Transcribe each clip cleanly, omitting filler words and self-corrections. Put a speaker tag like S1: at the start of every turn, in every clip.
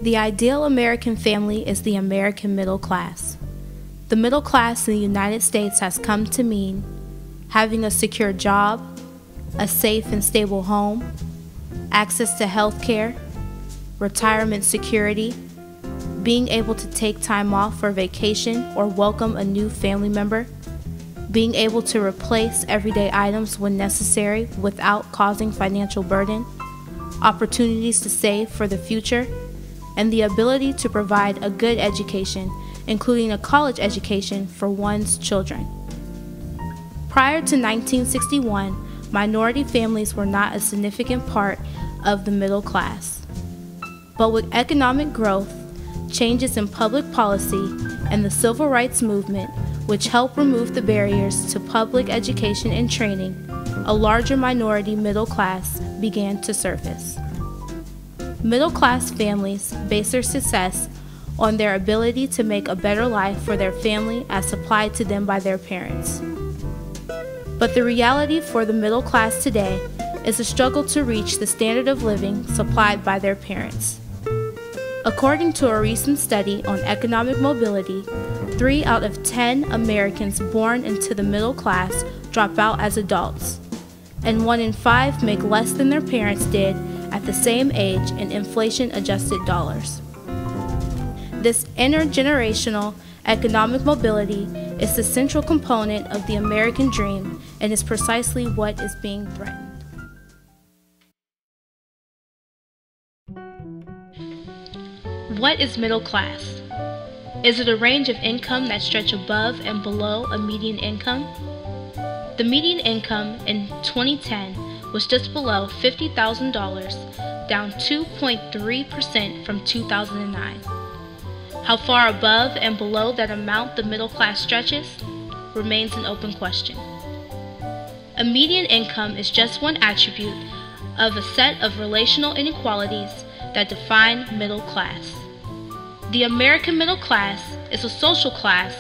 S1: The ideal American family is the American middle class. The middle class in the United States has come to mean having a secure job, a safe and stable home, access to health care, retirement security, being able to take time off for vacation or welcome a new family member, being able to replace everyday items when necessary without causing financial burden, opportunities to save for the future, and the ability to provide a good education, including a college education for one's children. Prior to 1961, minority families were not a significant part of the middle class. But with economic growth, changes in public policy, and the civil rights movement, which helped remove the barriers to public education and training, a larger minority middle class began to surface. Middle-class families base their success on their ability to make a better life for their family as supplied to them by their parents. But the reality for the middle class today is a struggle to reach the standard of living supplied by their parents. According to a recent study on economic mobility, 3 out of 10 Americans born into the middle class drop out as adults, and 1 in 5 make less than their parents did at the same age in inflation-adjusted dollars. This intergenerational economic mobility is the central component of the American dream and is precisely what is being threatened. What is middle class? Is it a range of income that stretch above and below a median income? The median income in 2010 was just below $50,000, down 2.3% from 2009. How far above and below that amount the middle class stretches remains an open question. A median income is just one attribute of a set of relational inequalities that define middle class. The American middle class is a social class,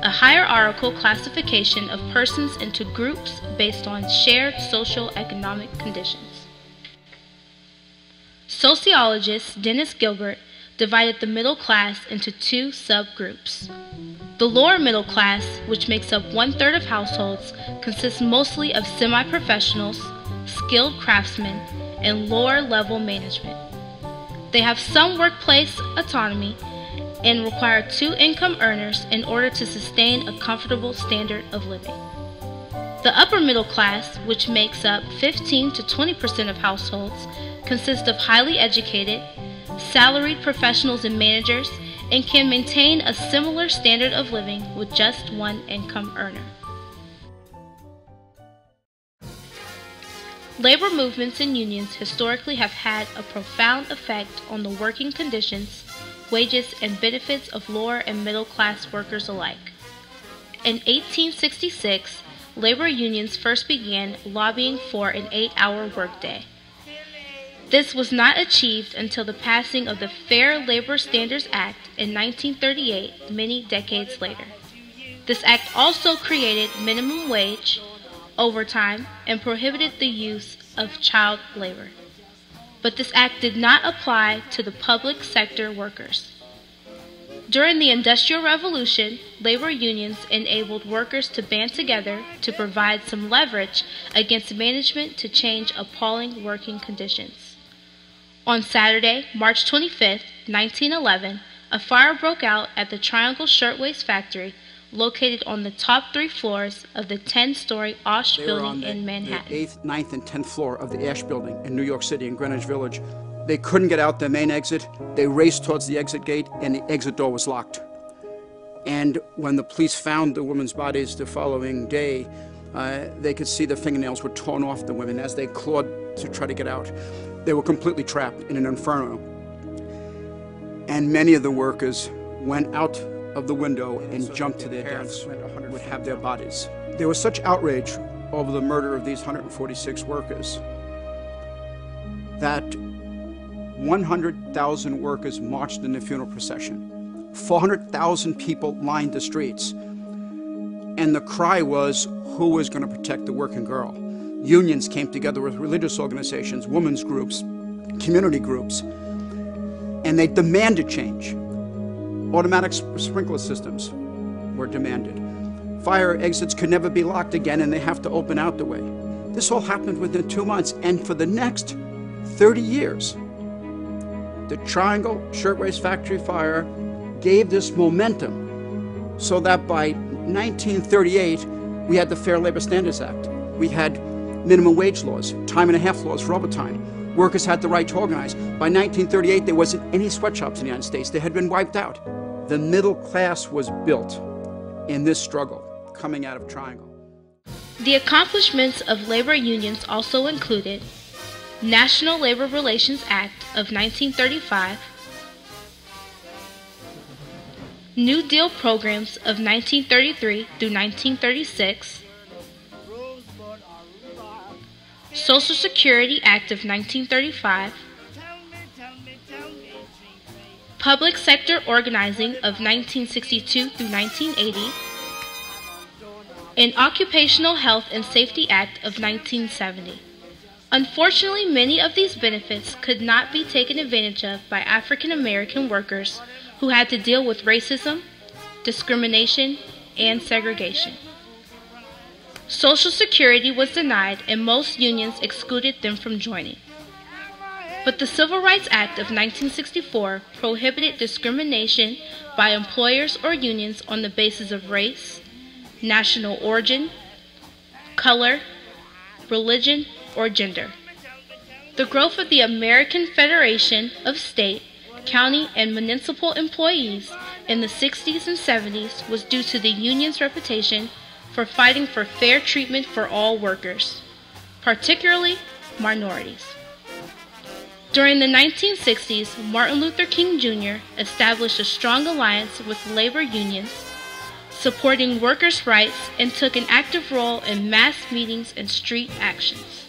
S1: a hierarchical classification of persons into groups based on shared socio-economic conditions. Sociologist Dennis Gilbert divided the middle class into 2 subgroups. The lower middle class, which makes up 1/3 of households, consists mostly of semi-professionals, skilled craftsmen, and lower-level management. They have some workplace autonomy and require 2 income earners in order to sustain a comfortable standard of living. The upper middle class, which makes up 15 to 20% of households, consists of highly educated, salaried professionals and managers, and can maintain a similar standard of living with just 1 income earner. Labor movements and unions historically have had a profound effect on the working conditions, wages, and benefits of lower and middle class workers alike. In 1866, labor unions first began lobbying for an 8-hour workday. This was not achieved until the passing of the Fair Labor Standards Act in 1938, many decades later. This act also created minimum wage, overtime, and prohibited the use of child labor. But this act did not apply to the public sector workers. During the Industrial Revolution, labor unions enabled workers to band together to provide some leverage against management to change appalling working conditions. On Saturday, March 25, 1911, a fire broke out at the Triangle Shirtwaist Factory located on the top 3 floors of the 10-story Osh building in Manhattan.
S2: The 8th, 9th, and 10th floor of the Ash building in New York City in Greenwich Village. They couldn't get out the main exit. They raced towards the exit gate, and the exit door was locked. And when the police found the women's bodies the following day, they could see the fingernails were torn off the women as they clawed to try to get out. They were completely trapped in an inferno. And many of the workers went out of the window and jumped to their deaths, would have their bodies. There was such outrage over the murder of these 146 workers that 100,000 workers marched in the funeral procession. 400,000 people lined the streets. And the cry was, who was going to protect the working girl? Unions came together with religious organizations, women's groups, community groups. and they demanded change. Automatic sprinkler systems were demanded. Fire exits could never be locked again, and they have to open out the way. This all happened within 2 months, and for the next 30 years, the Triangle Shirtwaist Factory fire gave this momentum so that by 1938, we had the Fair Labor Standards Act. We had minimum wage laws, time and a half laws for overtime. Workers had the right to organize. By 1938, there wasn't any sweatshops in the United States. They had been wiped out. The middle class was built in this struggle coming out of Triangle.
S1: The accomplishments of labor unions also included National Labor Relations Act of 1935, New Deal programs of 1933 through 1936, Social Security Act of 1935, Public Sector Organizing of 1962 through 1980, and Occupational Health and Safety Act of 1970. Unfortunately, many of these benefits could not be taken advantage of by African American workers who had to deal with racism, discrimination, and segregation. Social Security was denied, and most unions excluded them from joining. But the Civil Rights Act of 1964 prohibited discrimination by employers or unions on the basis of race, national origin, color, religion, or gender. The growth of the American Federation of State, County, and Municipal Employees in the 60s and 70s was due to the union's reputation for fighting for fair treatment for all workers, particularly minorities. During the 1960s, Martin Luther King Jr. established a strong alliance with labor unions, supporting workers' rights, and took an active role in mass meetings and street actions.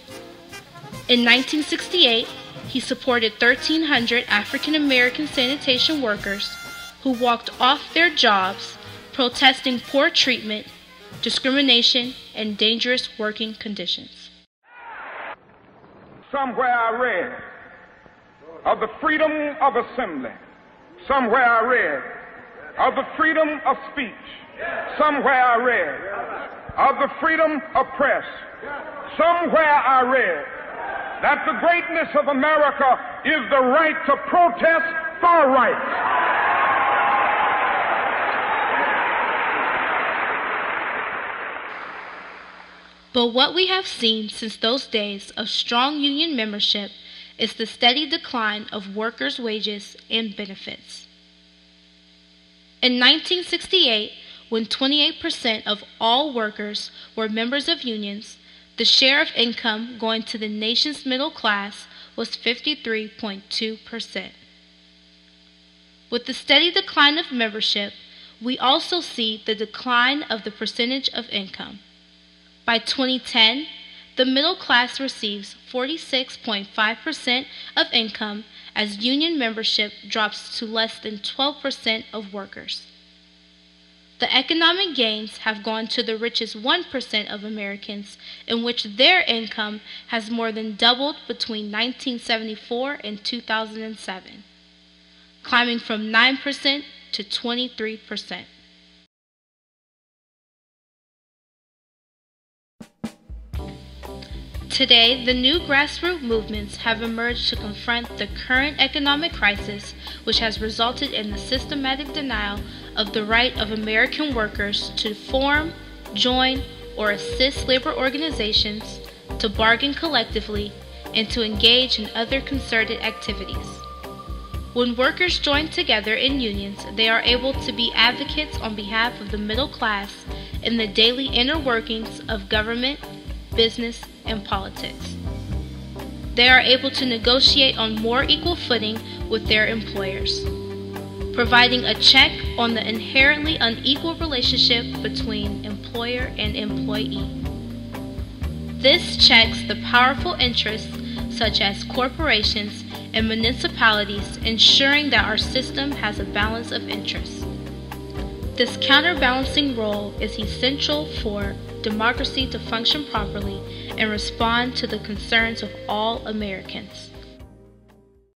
S1: In 1968, he supported 1,300 African American sanitation workers who walked off their jobs protesting poor treatment, discrimination, and dangerous working conditions.
S3: Somewhere I read of the freedom of assembly. Somewhere I read of the freedom of speech. Somewhere I read of the freedom of press. Somewhere I read that the greatness of America is the right to protest for rights.
S1: But what we have seen since those days of strong union membership is the steady decline of workers' wages and benefits. In 1968, when 28% of all workers were members of unions, the share of income going to the nation's middle class was 53.2%. With the steady decline of membership, we also see the decline of the percentage of income. By 2010, the middle class receives 46.5% of income as union membership drops to less than 12% of workers. The economic gains have gone to the richest 1% of Americans, in which their income has more than doubled between 1974 and 2007, climbing from 9% to 23%. Today, the new grassroots movements have emerged to confront the current economic crisis, which has resulted in the systematic denial of the right of American workers to form, join, or assist labor organizations, to bargain collectively, and to engage in other concerted activities. When workers join together in unions, they are able to be advocates on behalf of the middle class in the daily inner workings of government, business, and politics. They are able to negotiate on more equal footing with their employers, providing a check on the inherently unequal relationship between employer and employee. This checks the powerful interests such as corporations and municipalities, ensuring that our system has a balance of interests. This counterbalancing role is essential for democracy to function properly and respond to the concerns of all Americans.